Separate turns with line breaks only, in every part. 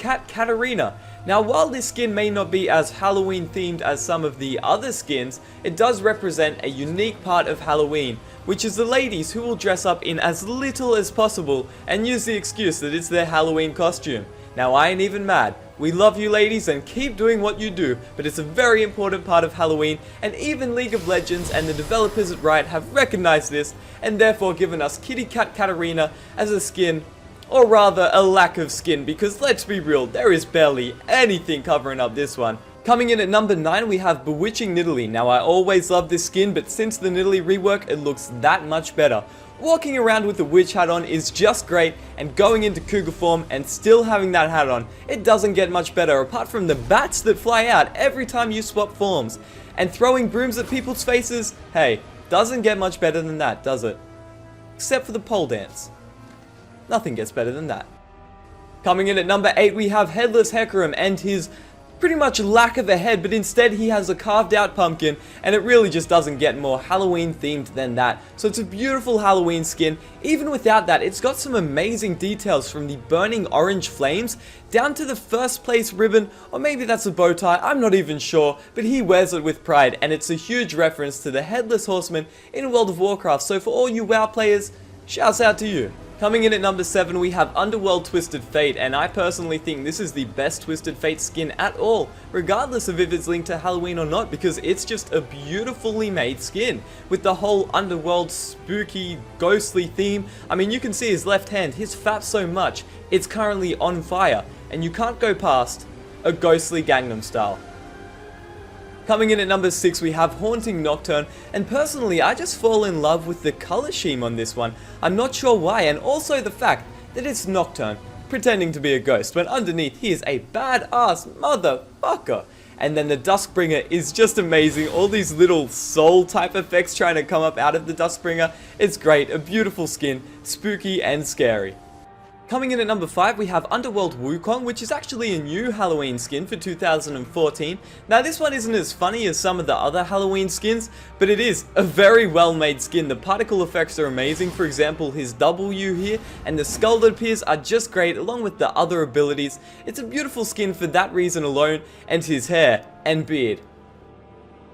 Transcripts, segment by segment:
Cat Katarina. Now, while this skin may not be as Halloween themed as some of the other skins, it does represent a unique part of Halloween, which is the ladies who will dress up in as little as possible and use the excuse that it's their Halloween costume. Now, I ain't even mad. We love you ladies and keep doing what you do, but it's a very important part of Halloween, and even League of Legends and the developers at Riot have recognized this and therefore given us Kitty Cat Katarina as a skin, or rather a lack of skin, because let's be real, there is barely anything covering up this one. Coming in at number 9 we have Bewitching Nidalee. Now, I always loved this skin, but since the Nidalee rework it looks that much better. Walking around with the witch hat on is just great, and going into cougar form and still having that hat on, it doesn't get much better apart from the bats that fly out every time you swap forms. And throwing brooms at people's faces, hey, doesn't get much better than that, does it? Except for the pole dance. Nothing gets better than that. Coming in at number 8 we have Headless Hecarim and his pretty much lack of a head, but instead he has a carved out pumpkin, and it really just doesn't get more Halloween themed than that. So it's a beautiful Halloween skin. Even without that, it's got some amazing details, from the burning orange flames down to the first place ribbon, or maybe that's a bow tie, I'm not even sure, but he wears it with pride, and it's a huge reference to the Headless Horseman in World of Warcraft. So for all you WoW players, shouts out to you. Coming in at number 7 we have Underworld Twisted Fate, and I personally think this is the best Twisted Fate skin at all, regardless of if it's linked to Halloween or not, because it's just a beautifully made skin with the whole underworld spooky ghostly theme. I mean, you can see his left hand, his fat so much, it's currently on fire, and you can't go past a ghostly Gangnam Style. Coming in at number 6 we have Haunting Nocturne, and personally I just fall in love with the color scheme on this one. I'm not sure why, and also the fact that it's Nocturne pretending to be a ghost when underneath he is a badass motherfucker. And then the Duskbringer is just amazing, all these little soul type effects trying to come up out of the Duskbringer. It's great, a beautiful skin, spooky and scary. Coming in at number 5 we have Underworld Wukong, which is actually a new Halloween skin for 2014. Now, this one isn't as funny as some of the other Halloween skins, but it is a very well made skin. The particle effects are amazing. For example, his W here and the skull that appears are just great, along with the other abilities. It's a beautiful skin for that reason alone, and his hair and beard,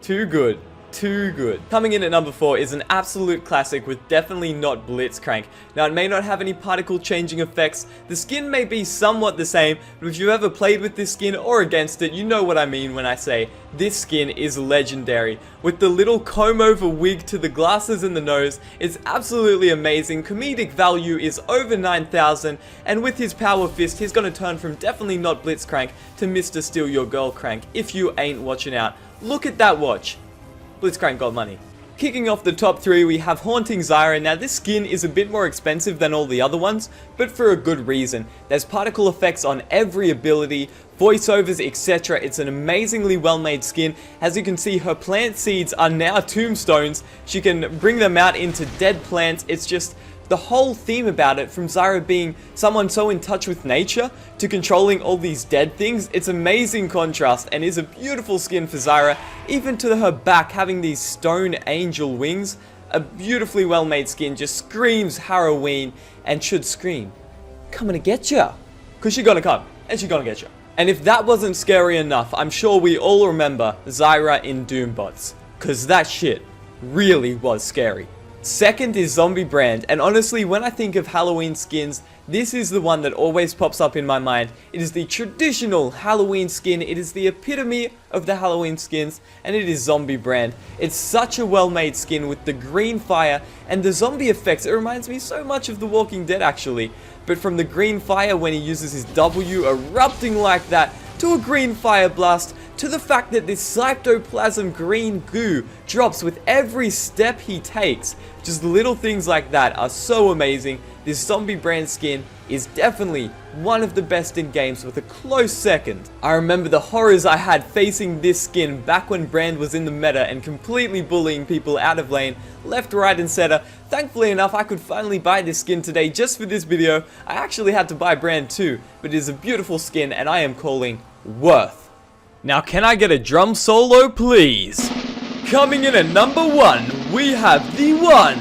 too good. Too good. Coming in at number 4 is an absolute classic with definitely not Blitzcrank. Now, it may not have any particle changing effects, the skin may be somewhat the same, but if you've ever played with this skin or against it, you know what I mean when I say this skin is legendary. With the little comb over wig to the glasses and the nose, it's absolutely amazing. Comedic value is over 9,000, and with his power fist, he's gonna turn from definitely not Blitzcrank to Mr. Steal Your Girl Crank if you ain't watching out. Look at that watch. Blitzcrank got money. Kicking off the top 3 we have Haunting Zyra. Now, this skin is a bit more expensive than all the other ones, but for a good reason. There's particle effects on every ability, voiceovers, etc. It's an amazingly well made skin. As you can see, her plant seeds are now tombstones. She can bring them out into dead plants. It's just the whole theme about it, from Zyra being someone so in touch with nature to controlling all these dead things. It's amazing contrast and is a beautiful skin for Zyra, even to her back having these stone angel wings. A beautifully well made skin, just screams Halloween, and should scream, coming to get ya, cause she gonna come and she gonna get ya. And if that wasn't scary enough, I'm sure we all remember Zyra in Doombots, cause that shit really was scary. Second is Zombie Brand, and honestly, when I think of Halloween skins, this is the one that always pops up in my mind. It is the traditional Halloween skin, it is the epitome of the Halloween skins, and it is Zombie Brand. It's such a well-made skin with the green fire and the zombie effects. It reminds me so much of The Walking Dead, actually. But from the green fire when he uses his W erupting like that, to a green fire blast, to the fact that this cytoplasm green goo drops with every step he takes. Just little things like that are so amazing. This Zombie Brand skin is definitely one of the best in games, with a close second. I remember the horrors I had facing this skin back when Brand was in the meta and completely bullying people out of lane, left, right and center. Thankfully enough, I could finally buy this skin today just for this video. I actually had to buy Brand too, but it is a beautiful skin and I am calling worth. Now, can I get a drum solo, please? Coming in at number 1, we have the one,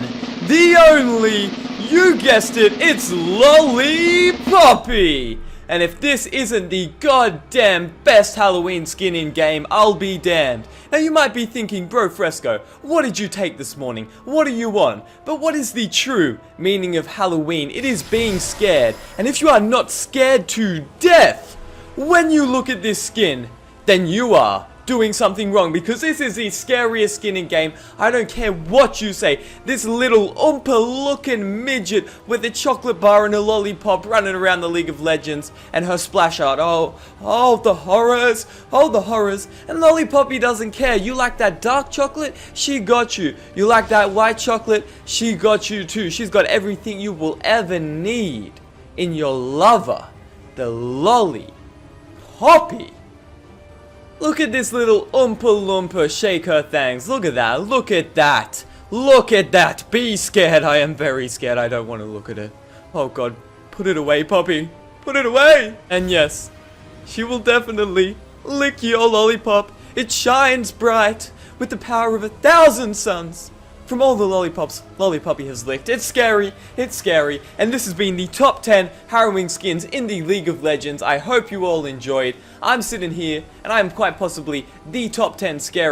the only, you guessed it, it's Lolly Poppy. And if this isn't the goddamn best Halloween skin in game, I'll be damned. Now you might be thinking, bro Fresco, what did you take this morning? What are you on? But what is the true meaning of Halloween? It is being scared. And if you are not scared to death when you look at this skin, then you are doing something wrong, because this is the scariest skin in game. I don't care what you say. This little Oompa looking midget with a chocolate bar and a lollipop running around the League of Legends, and her splash art. Oh the horrors. Oh the horrors. And Lollipoppy doesn't care. You like that dark chocolate? She got you. You like that white chocolate? She got you too. She's got everything you will ever need in your lover, the Lollipoppy. Look at this little Oompa Loompa shake her thangs. Look at that. Look at that. Look at that. Be scared. I am very scared. I don't want to look at it. Oh god. Put it away, Poppy. Put it away. And yes, she will definitely lick your lollipop. It shines bright with the power of 1,000 suns. From all the lollipops Lollipoppy has licked. It's scary, and this has been the top 10 harrowing skins in the League of Legends. I hope you all enjoyed. I'm sitting here, and I am quite possibly the top 10 scary